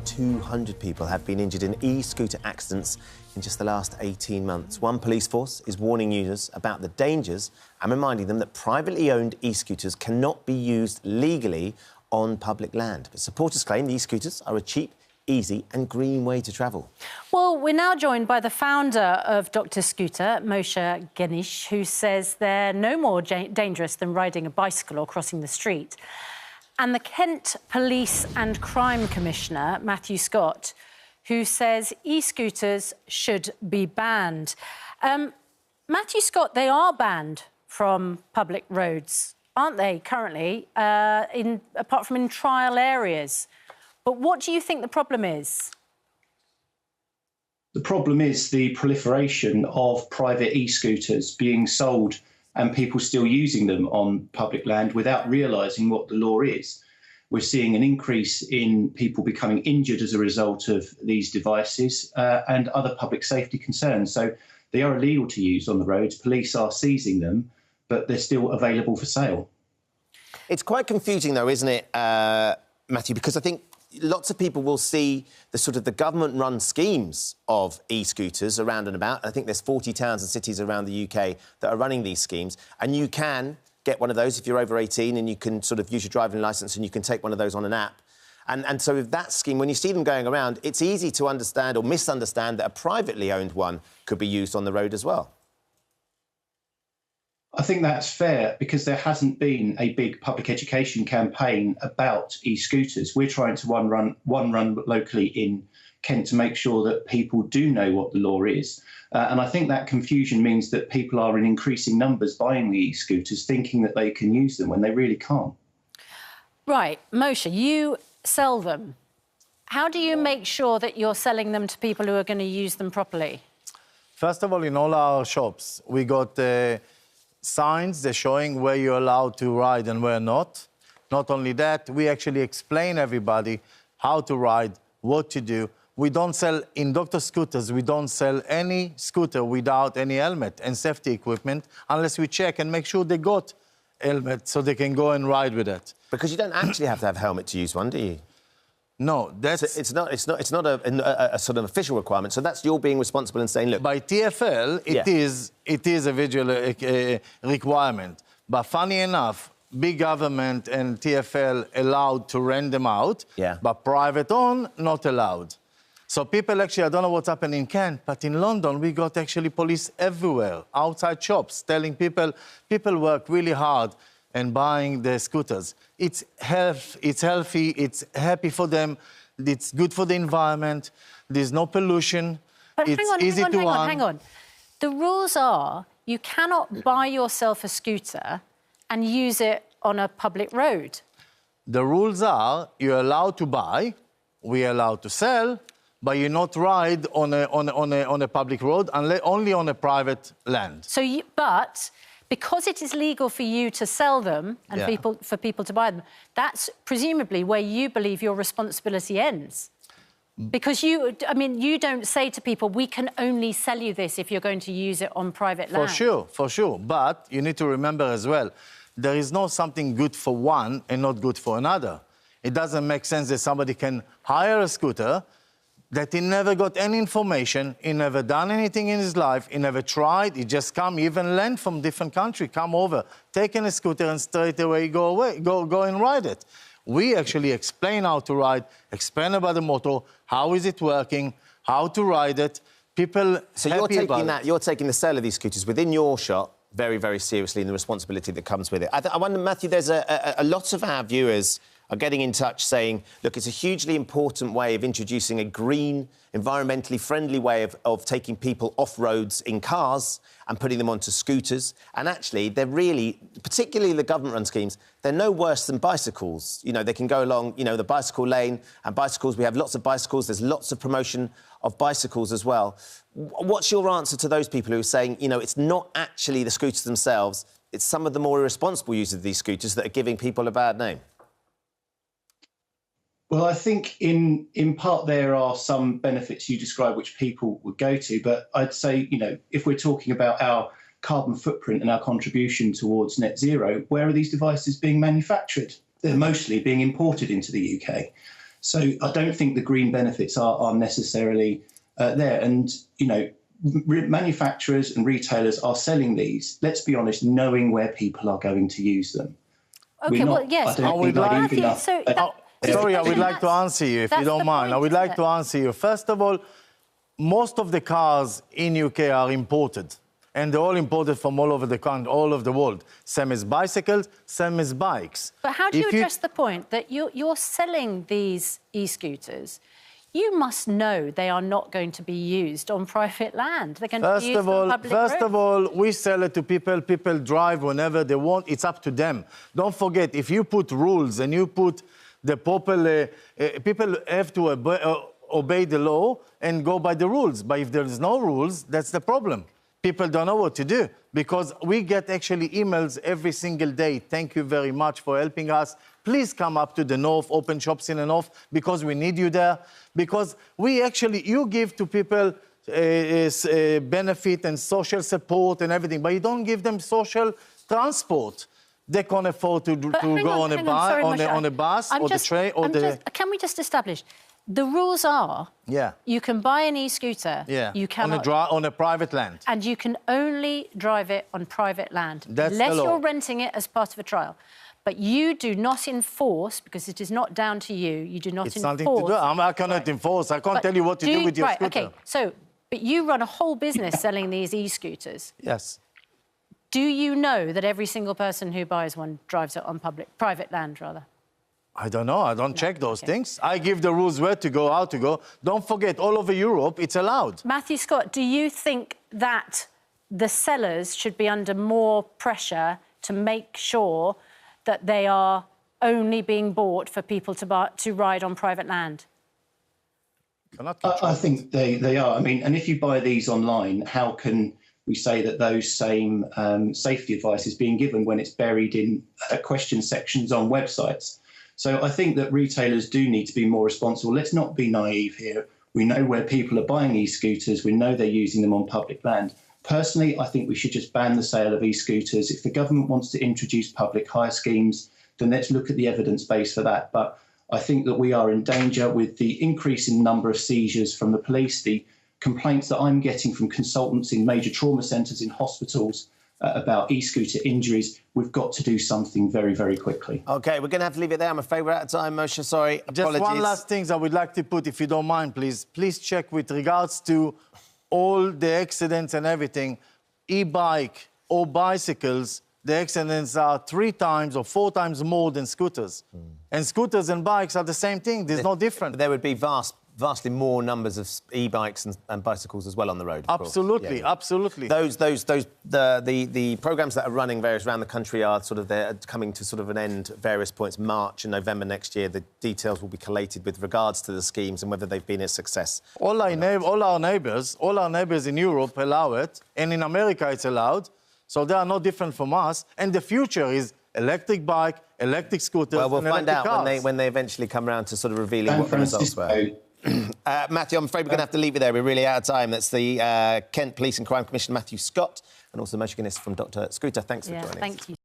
200 people have been injured in e-scooter accidents in just the last 18 months. One police force is warning users about the dangers and reminding them that privately owned e-scooters cannot be used legally on public land. But supporters claim the e-scooters are a cheap, easy and green way to travel. Well, we're now joined by the founder of Dr. Scooter, Moshe Genish, who says they're no more dangerous than riding a bicycle or crossing the street. And the Kent Police and Crime Commissioner, Matthew Scott, who says e-scooters should be banned. Matthew Scott, they are banned from public roads, aren't they, currently, apart from in trial areas? But what do you think the problem is? The problem is the proliferation of private e-scooters being sold and people still using them on public land without realising what the law is. We're seeing an increase in people becoming injured as a result of these devices and other public safety concerns. So they are illegal to use on the roads. Police are seizing them, but they're still available for sale. It's quite confusing, though, isn't it, Matthew? Because I think lots of people will see the sort of the government-run schemes of e-scooters around and about. I think there's 40 towns and cities around the UK that are running these schemes, and you can get one of those if you're over 18 and you can sort of use your driving licence and you can take one of those on an app. And so with that scheme, when you see them going around, it's easy to understand or misunderstand that a privately owned one could be used on the road as well. I think that's fair because there hasn't been a big public education campaign about e-scooters. We're trying to run locally in Kent to make sure that people do know what the law is. And I think that confusion means that people are in increasing numbers buying the e-scooters thinking that they can use them when they really can't. Right, Moshe, you sell them. How do you make sure that you're selling them to people who are going to use them properly? First of all, in all our shops, we got signs they're showing where you're allowed to ride and where not. Not only that, we actually explain everybody how to ride, what to do. We don't sell, in Dr. Scooters, we don't sell any scooter without any helmet and safety equipment unless we check and make sure they got helmet so they can go and ride with it. Because you don't actually have to have a helmet to use one, do you? No, that's... So it's not a sort of official requirement, so that's you're being responsible and saying, look... By TfL, it is a visual requirement. But funny enough, big government and TfL allowed to rent them out, but private owned, not allowed. So people actually, I don't know what's happening in Kent, but in London, we got actually police everywhere, outside shops, telling people work really hard and buying the scooters. It's healthy, it's happy for them, it's good for the environment, there's no pollution, but it's easy to run. Hang on. The rules are you cannot buy yourself a scooter and use it on a public road. The rules are you're allowed to buy, we're allowed to sell, but you not ride on a public road, only on a private land. So, but because it is legal for you to sell them and for people to buy them, that's presumably where you believe your responsibility ends. Because you don't say to people, we can only sell you this if you're going to use it on private land. For sure. But you need to remember as well, there is no something good for one and not good for another. It doesn't make sense that somebody can hire a scooter that he never got any information, he never done anything in his life, he never tried, he just come, even land from different country, come over, taking a scooter and straight away go and ride it. We actually explain how to ride, explain about the motor, how is it working, how to ride it. People So you're taking the sale of these scooters within your shop very, very seriously and the responsibility that comes with it. I wonder, Matthew, there's a lot of our viewers are getting in touch saying, look, it's a hugely important way of introducing a green, environmentally friendly way of taking people off roads in cars and putting them onto scooters. And actually, they're really, particularly the government-run schemes, they're no worse than bicycles. You know, they can go along, you know, the bicycle lane and bicycles. We have lots of bicycles. There's lots of promotion of bicycles as well. What's your answer to those people who are saying, you know, it's not actually the scooters themselves, it's some of the more irresponsible users of these scooters that are giving people a bad name? Well, I think in part there are some benefits you describe which people would go to, but I'd say, you know, if we're talking about our carbon footprint and our contribution towards net zero, where are these devices being manufactured? They're mostly being imported into the UK. So I don't think the green benefits are necessarily there. And, you know, manufacturers and retailers are selling these, let's be honest, knowing where people are going to use them. OK, well, yes. I would like Sorry, I would like to answer you, if you don't mind. I would like to answer you. First of all, most of the cars in UK are imported. And they're all imported from all over the country, all over the world. Same as bicycles, same as bikes. But how do you address the point that you're selling these e-scooters? You must know they are not going to be used on private land. They're going to be used on public roads. First of all, we sell it to people. People drive whenever they want. It's up to them. Don't forget, if you put rules and you put the proper... people have to obey the law and go by the rules. But if there's no rules, that's the problem. People don't know what to do because we get actually emails every single day. Thank you very much for helping us. Please come up to the north, open shops in the north because we need you there. Because you give to people benefit and social support and everything, but you don't give them social transport. They can't afford to go on a bus or the train or the... Can we just establish? The rules are, you can buy an e-scooter, you cannot... on a private land. And you can only drive it on private land, unless you're renting it as part of a trial. But you do not enforce, because it is not down to you, you do not enforce... It's nothing to do. I cannot enforce. I can't tell you what to do with your scooter. OK, so, but you run a whole business selling these e-scooters. Yes. Do you know that every single person who buys one drives it on private land, rather? I don't know. I don't check those things. I give the rules where to go, how to go. Don't forget, all over Europe, it's allowed. Matthew Scott, do you think that the sellers should be under more pressure to make sure that they are only being bought for people to ride on private land? I think they are. I mean, and if you buy these online, how can we say that those same safety advice is being given when it's buried in question sections on websites? So I think that retailers do need to be more responsible. Let's not be naive here. We know where people are buying e-scooters. We know they're using them on public land. Personally, I think we should just ban the sale of e-scooters. If the government wants to introduce public hire schemes, then let's look at the evidence base for that. But I think that we are in danger with the increase in number of seizures from the police, the complaints that I'm getting from consultants in major trauma centres, in hospitals, about e-scooter injuries. We've got to do something very, very quickly. OK, we're going to have to leave it there. I'm afraid we're out of time, Moshe. Sorry. Apologies. Just one last thing I would like to put, if you don't mind, please. Please check with regards to all the accidents and everything. E-bike or bicycles, the accidents are 3 times or 4 times more than scooters. And scooters and bikes are the same thing. There's no difference. There would be vastly more numbers of e-bikes and bicycles as well on the road. Absolutely, absolutely. The programmes that are running various around the country are they're coming to sort of an end at various points. March and November next year, the details will be collated with regards to the schemes and whether they've been a success. All our neighbours in Europe allow it, and in America it's allowed, so they are no different from us. And the future is electric bike, electric scooters. Well, we'll find out cars. when they eventually come around to sort of revealing what the results were. Matthew, I'm afraid we're going to have to leave it there. We're really out of time. That's the Kent Police and Crime Commissioner Matthew Scott and also Moshe Guinness from Dr. Scooter. Thanks for joining us. Thank you.